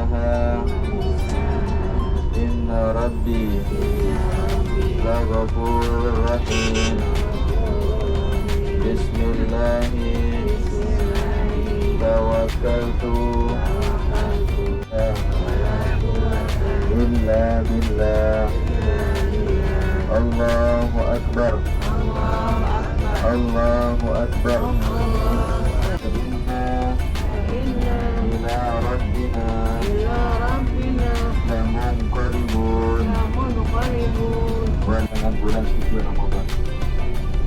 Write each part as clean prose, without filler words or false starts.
mursaha inna rabbi laghafurur rahim. Bismillahi tawakkaltu illa billah. Allahu akbar. Allahu akbar. Inna ila rabbina lamunqalibun. Dengan bulan suci Ramadan.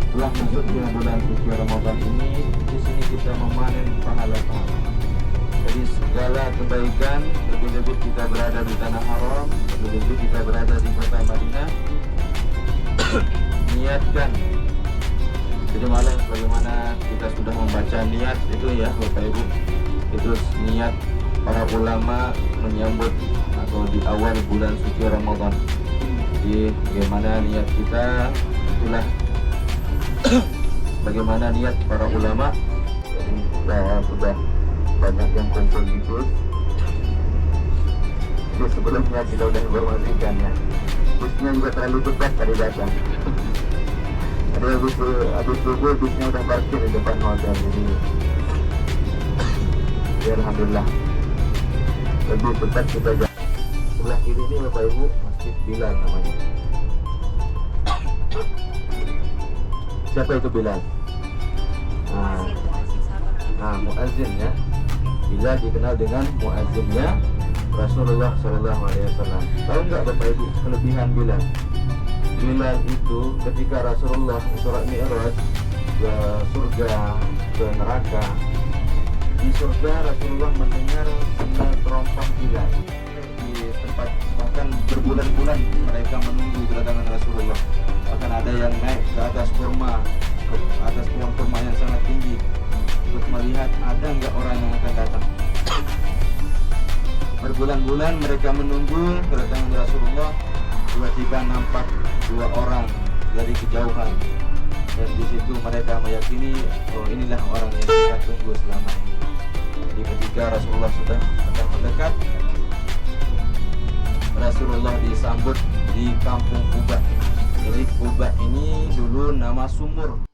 Setelah masuknya bulan suci Ramadan ini, di sini kita memanen pahala-pahala. Jadi segala kebaikan, lebih-lebih kita berada di tanah haram, lebih-lebih kita berada di kota Madinah, niatkan. Jadi malam bagaimana kita sudah membaca niat itu ya Bapak Ibu. Itu niat para ulama menyambut atau di awal bulan suci Ramadan. Jadi bagaimana niat kita, itulah bagaimana niat para ulama. Saya sudah banyak yang kumpul gitu. Jadi sebelumnya kita sudah informasikan ya. Busnya juga terlalu dekat tadi datang. Ada habis subuh busnya udah parkir di depan hotel. Jadi ya alhamdulillah lebih dekat kita jalan. Sebelah kiri ini Bapak Ibu Masjid Bilal namanya. Siapa itu Bilal? Muazzin ya. Bilal dikenal dengan muazzinnya Rasulullah SAW. Tahu nggak Bapak Ibu kelebihan Bilal? Bilal itu ketika Rasulullah Isra Mi'raj ke surga, ke neraka, di surga Rasulullah mendengar sendal terompang Bilal di tempat, bahkan berbulan-bulan mereka menunggu kedatangan Rasulullah. Bahkan ada yang naik ke atas kurma, ke atas pohon kurma yang sangat tinggi untuk melihat ada nggak orang yang akan datang. Berbulan-bulan mereka menunggu kedatangan Rasulullah. Tiba-tiba nampak dua orang dari kejauhan, dan di situ mereka meyakini, oh inilah orang yang kita tunggu selama ini. Jadi ketika Rasulullah sudah akan mendekat, Rasulullah disambut di kampung Quba. Jadi Quba ini dulu nama sumur.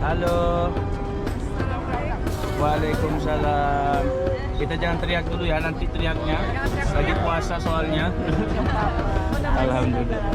Halo. Waalaikumsalam. Kita jangan teriak dulu ya, nanti teriaknya. Lagi puasa soalnya. Alhamdulillah.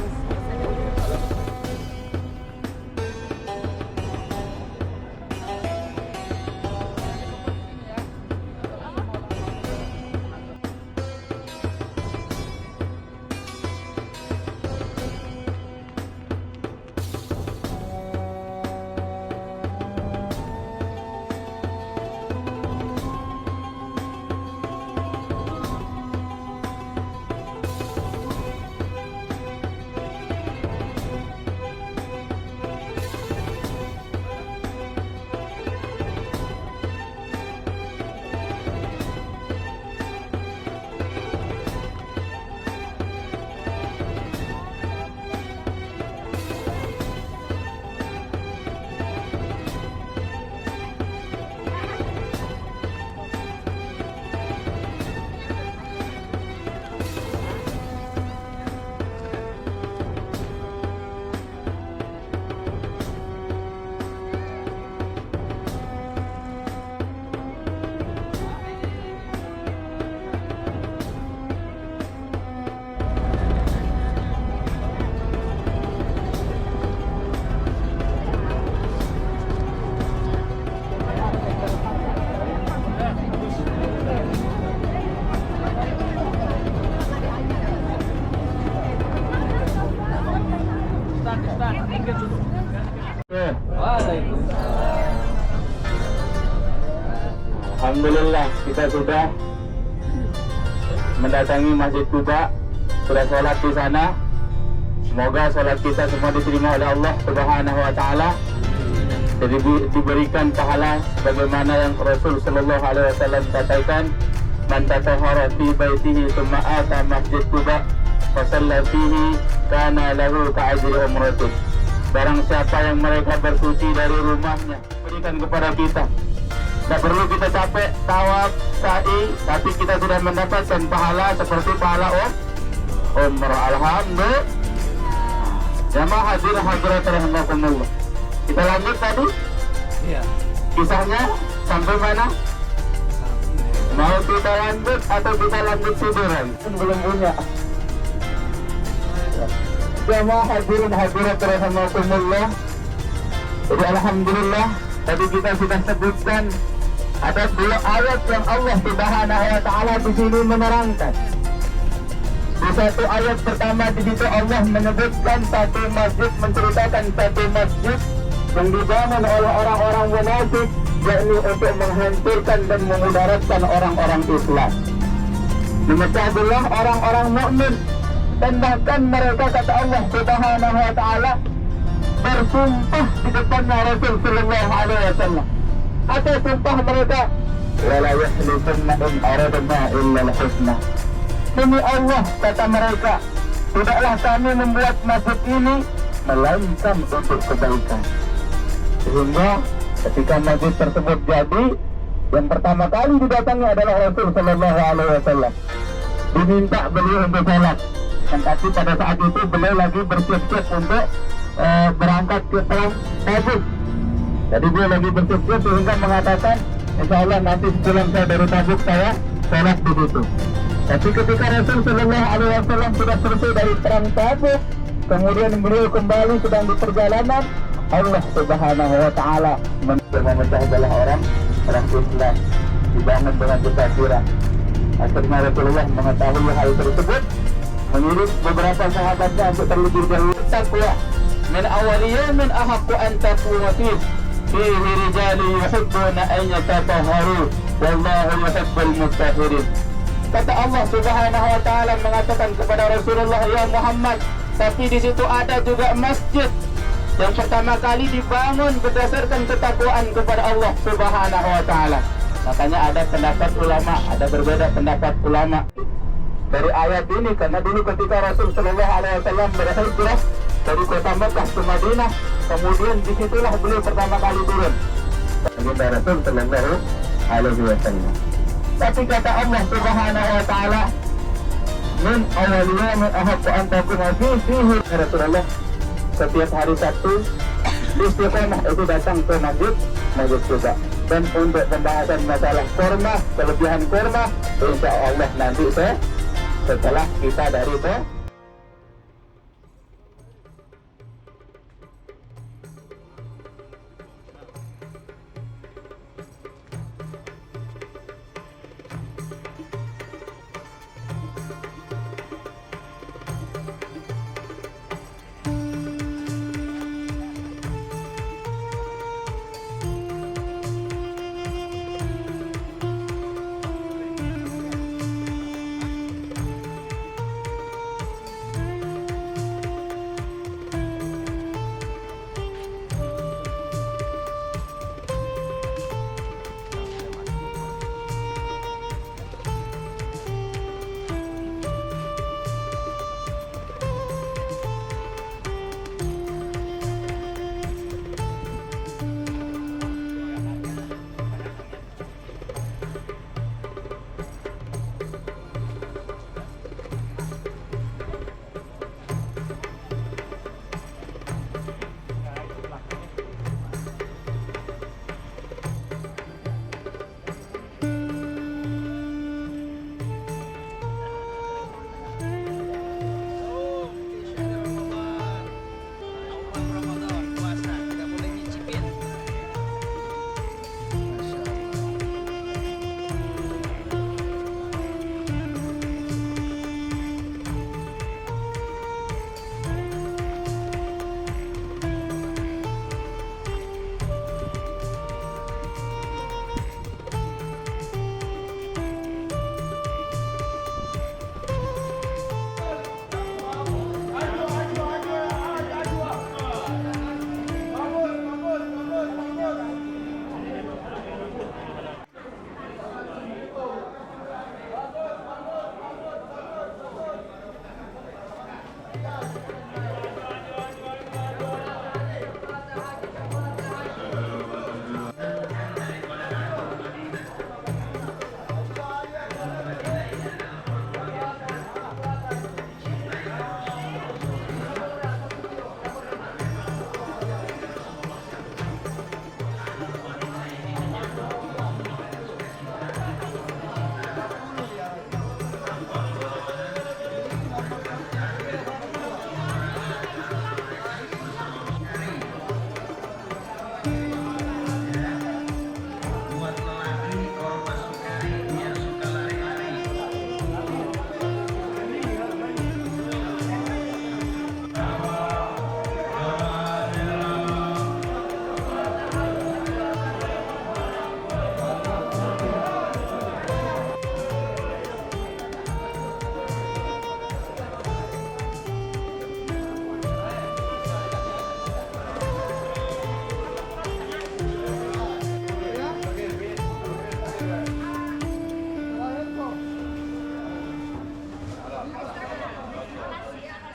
Alhamdulillah kita sudah mendatangi Masjid Quba, sudah sholat di sana. Semoga sholat kita semua diterima oleh Allah Subhanahu wa Ta'ala, jadi diberikan pahala sebagaimana yang Rasul Sallallahu Alaihi Wasallam katakan, man tatahhara fi baitihi thumma ata Masjid Quba fa shalla fihi kana lahu ka'ajri umratih. Barang siapa yang mereka bersuci dari rumahnya, berikan kepada kita. Tak perlu kita capek tawaf, sa'i, tapi kita sudah mendapatkan pahala seperti pahala umrah. Alhamdulillah. Jamaah hadir hadirat rahimakumullah. Kita lanjut tadi. Iya. Kisahnya sampai mana? Mau kita lanjut atau kita lanjut tiduran? Belum punya. Jamaah hadirin hadirat rahimakumullah. Jadi alhamdulillah tadi kita sudah sebutkan ada 2 ayat yang Allah Subhanahu wa Ta'ala di sini menerangkan. Di satu ayat pertama di situ Allah menyebutkan satu masjid, menceritakan satu masjid yang dibangun oleh orang-orang munafik, yakni untuk menghancurkan dan memudaratkan orang-orang Islam. Memecah belah orang-orang mukmin, dan bahkan mereka, kata Allah Subhanahu wa Ta'ala, bersumpah di depannya Rasul Sallallahu Alaihi Wasallam. Apa sumpah mereka? Wala yahlifunna in aradna illa al-husna. Demi Allah, kata mereka, tidaklah kami membuat masjid ini melainkan untuk kebaikan. Sehingga ketika masjid tersebut jadi, yang pertama kali didatangi adalah Rasul Sallallahu Alaihi Wasallam. Diminta beliau untuk salat. Dan tapi pada saat itu beliau lagi bersiap-siap untuk berangkat ke perang Tabuk. Jadi dia lagi bersiap-siap sehingga mengatakan, insya Allah nanti sepulang saya dari Tabuk saya salat di situ. Tapi ketika Rasul Sallallahu Alaihi Wasallam sudah selesai dari perang Tabuk, kemudian beliau kembali sedang di perjalanan, Allah Subhanahu wa Ta'ala memecah belah orang Islam, dibangun dengan kekafiran. Akhirnya Rasulullah mengetahui hal tersebut, mengirim beberapa sahabatnya untuk terlebih dahulu takwa. Min awali yawmin ahaqqu an taquma fihi rijalun yuhibbuna an yatatahharu wallahu yuhibbul mutahhirin. Kata Allah Subhanahu wa Ta'ala mengatakan kepada Rasulullah, ya Muhammad, tapi di situ ada juga masjid yang pertama kali dibangun berdasarkan ketakwaan kepada Allah Subhanahu wa Ta'ala. Makanya ada pendapat ulama, ada berbeda pendapat ulama dari ayat ini, karena dulu ketika Rasul Sallallahu Alaihi Wasallam berhijrah dari kota Mekah ke Madinah, kemudian disitulah beliau pertama kali turun. Baginda Rasul Sallallahu Alaihi Wasallam. Tapi kata Allah Subhanahu wa Ta'ala, min awaliyah min ahaqqu an taquma fihi Rasulullah, setiap hari Sabtu istiqomah itu datang ke masjid Quba. Dan untuk pembahasan masalah kurma, kelebihan kurma, insya Allah nanti setelah kita dari itu.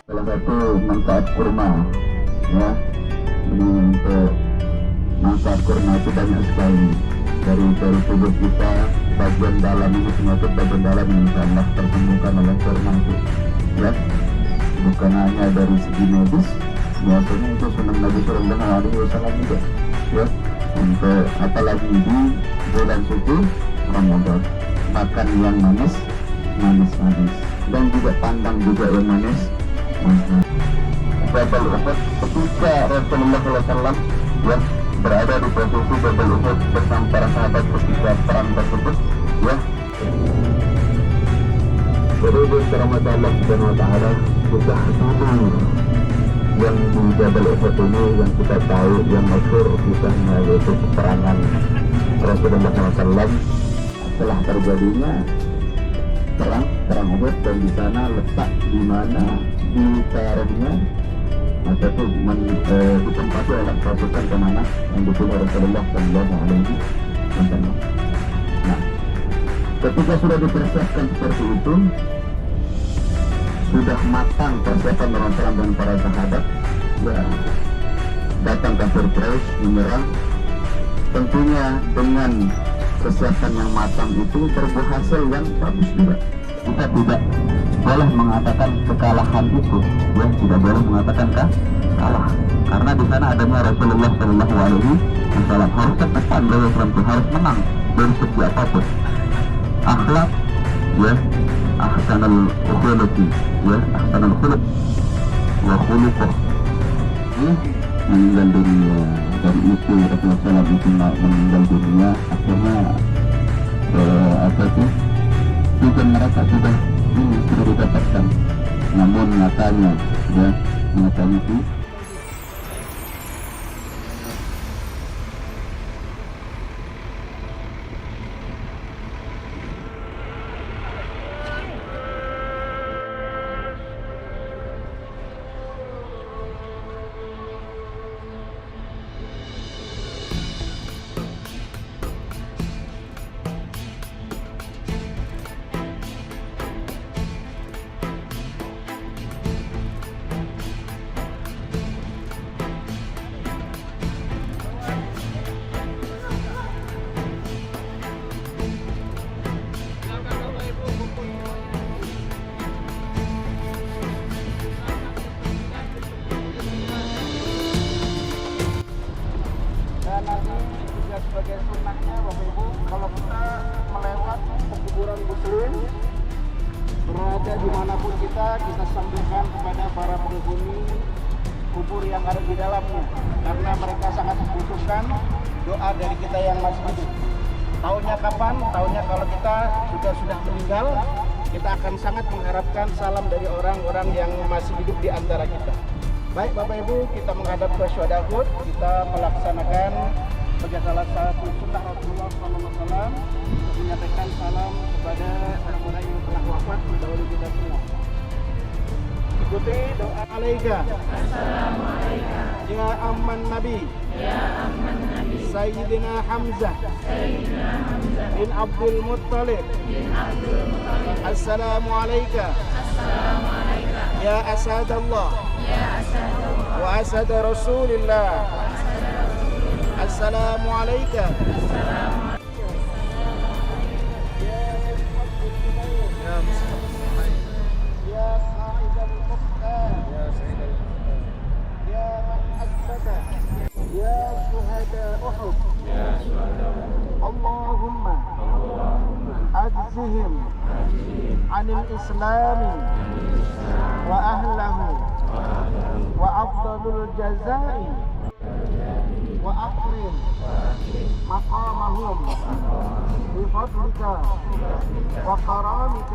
Salah satu manfaat kurma, ya, ini untuk manfaat kurma itu banyak sekali. Dari tubuh kita, bagian dalam ini penyakit bagian dalam yang insya Allah tersembuhkan oleh kurma itu, ya. Bukan hanya dari segi medis, biasanya itu sunnah Nabi Sallallahu Alaihi Wasallam juga, ya. Untuk apalagi di bulan suci Ramadan, makan yang manis, dan juga pandang juga yang manis. Jabal Uhud, ketika Rasulullah SAW, ya, berada di posisi Jabal Uhud bersama para sahabat ketika perang tersebut, ya. Jadi dirahmati Allah Subhanahu Wa Taala, kita tidur yang di Jabal Uhud ini yang kita tahu yang masyhur kisahnya yaitu peperangan Rasulullah SAW setelah terjadinya perang Uhud, dan di sana letak di mana ditaruhnya atau ditempati oleh pasukan kemana yang dipimpin Rasulullah Sallallahu Alaihi Wasallam. Nah, ketika sudah dipersiapkan seperti itu, sudah matang persiapan Rasulullah dan para sahabat, ya, datang kafir Quraisy menyerang. Tentunya dengan kesiapan yang matang itu berhasil yang bagus juga. Kita tidak boleh mengatakan kekalahan itu, ya, tidak boleh mengatakan kalah, karena di sana adanya Rasulullah Sallallahu Alaihi Wasallam. Harus tekan Rasulullah, harus menang dari segi apapun. Akhlak, ya, ahsanul khuluqi, ya, ahsanul khuluq wa khuluquh, meninggal dunia. Dari itu Rasulullah SAW itu meninggal dunia, akhirnya apa itu juga mereka sudah didapatkan, namun nyatanya, ya, nyatanya itu sebagai sunnahnya Bapak Ibu, kalau kita melewati kuburan muslim, berada dimanapun kita sampaikan kepada para penghuni kubur yang ada di dalamnya, karena mereka sangat membutuhkan doa dari kita yang masih hidup. Tahunya kapan? Tahunya kalau kita sudah meninggal, kita akan sangat mengharapkan salam dari orang-orang yang masih hidup di antara kita. Baik Bapak Ibu, kita menghadap ke Syuhada Uhud, kita melaksanakan sebagai salah satu sunnah Rasulullah SAW untuk menyampaikan salam kepada orang-orang yang telah wafat mendahului kita semua. Ikuti doa alaika. Assalamualaikum. Ya amman Nabi. Ya amman Nabi. Sayyidina Hamzah. Sayyidina Hamzah. Bin Abdul Muttalib. Bin Abdul Muttalib. Assalamualaikum. Assalamualaikum. يا أسعد الله وأسعد رسول الله السلام عليك يا صاحب المختار يا من أثبت يا شهداء أحد اللهم أجزهم عن الإسلام وأهله وأفضل الجزاء وأكرم مقامهم بفضلك وكرامك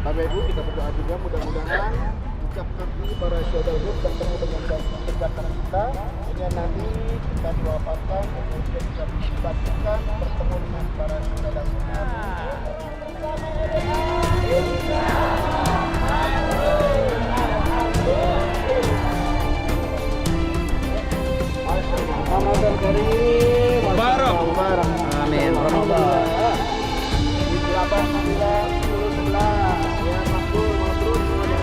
Bapak Ibu, kita berdoa juga mudah-mudahan ucapkan ini para saudara bertemu dengan kebaikan kita sehingga nanti kita diwafatkan kemudian kita dibagikan bertemu dengan para saudara kita. Ramadan Karim. Barok. Amin. Ramadan. Di 8 9 10 11 ya makbul mabrur semuanya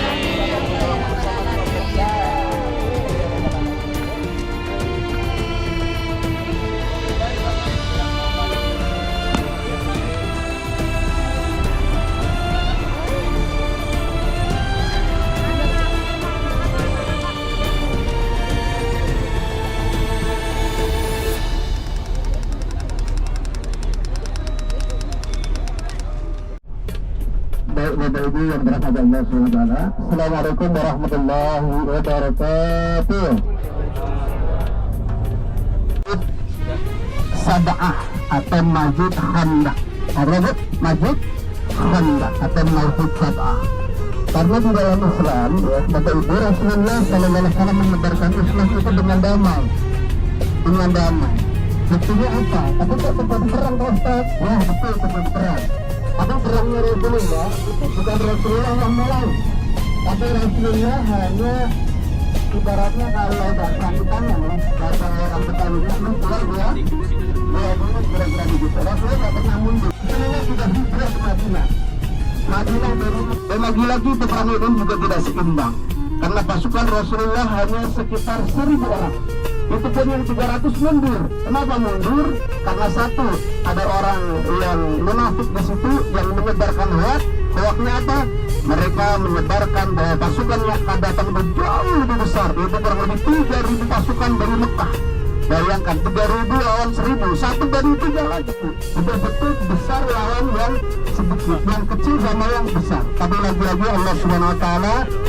amin ya rabbal Bapak Ibu yang dirahmati Allah SWT. Assalamualaikum warahmatullahi wabarakatuh. Sab'ah atau Masjid Khandaq. Arabut Masjid Khandaq atau Masjid Sab'ah. Karena di dalam Islam, ya, Bapak Ibu, Rasulullah SAW menyebarkan Islam itu dengan damai. Dengan damai. Buktinya apa? Tapi kok tempat perang, Pak Ustaz? Ya, betul, tempat perang. Tapi perangnya Rasulullah itu bukan Rasulullah yang mulai, tapi Rasulullah hanya ibaratnya kalau bahasa kita bahasa orang Betawinya keluar dia dulu kira-kira begitu. Rasulullah tidak pernah mundur. Rasulullah sudah hijrah ke Madinah. Madinah baru dan lagi-lagi perang itu juga tidak seimbang karena pasukan Rasulullah hanya sekitar 1.000 orang. Itu pun yang 300 mundur. Kenapa mundur? Karena satu, ada orang yang munafik di situ yang menyebarkan hoax. Hoaxnya apa? Mereka menyebarkan bahwa pasukan yang akan datang jauh lebih besar, yaitu kurang lebih 3.000 pasukan dari Mekah. Bayangkan 3.000 lawan 1.000, satu dari 3 lagi. Betul-betul besar lawan yang sedikit, yang kecil sama yang besar. Tapi lagi-lagi Allah SWT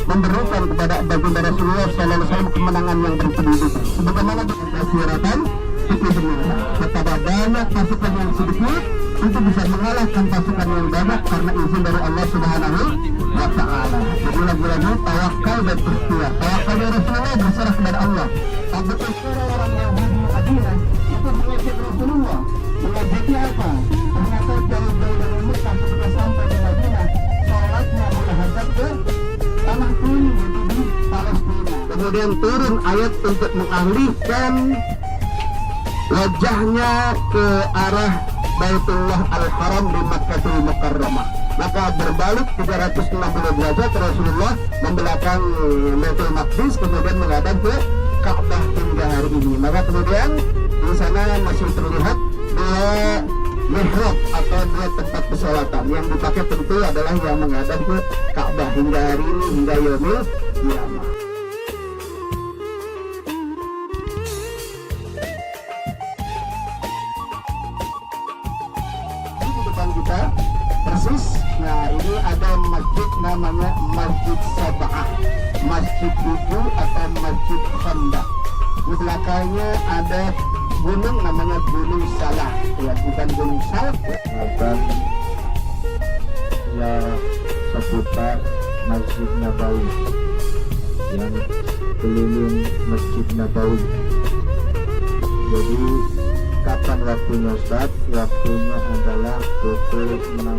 memberikan kepada baginda Rasulullah SAW kemenangan yang bertubi-tubi. Sebagaimana disyariatkan itu benar. Kepada banyak pasukan yang sedikit itu bisa mengalahkan pasukan yang banyak karena izin dari Allah Subhanahu wa Ta'ala. Jadi lagi-lagi tawakal dan ikhtiar. Tawakal dari Rasulullah berserah kepada Allah. Tapi orang Yahudi Madinah itu mengejek Rasulullah. Mengejeknya apa? Ternyata jauh-jauh dari Mekah ketika sampai di Madinah, sholatnya menghadap ke tanah kuning di Palestina. Kemudian turun ayat untuk mengalihkan wajahnya ke arah Baitullah Al-Haram di Makkahul Mukarramah. Maka berbalik 360 derajat Rasulullah membelakang Baitul Maqdis, kemudian menghadap ke Ka'bah hingga hari ini. Maka kemudian di sana masih terlihat dua mihrab atau dua tempat pesolatan. Yang dipakai tentu adalah yang menghadap ke Ka'bah hingga hari ini, hingga yaumil qiyamah. Kita persis, nah ini ada masjid namanya Masjid Sab'ah, Masjid Buku atau Masjid Khandaq. Di belakangnya ada gunung namanya Gunung Salah, ya bukan Gunung Salak. Akan ya seputar Masjid Nabawi yang keliling Masjid Nabawi. Jadi kapan waktunya Ustaz? Waktunya adalah pukul 6.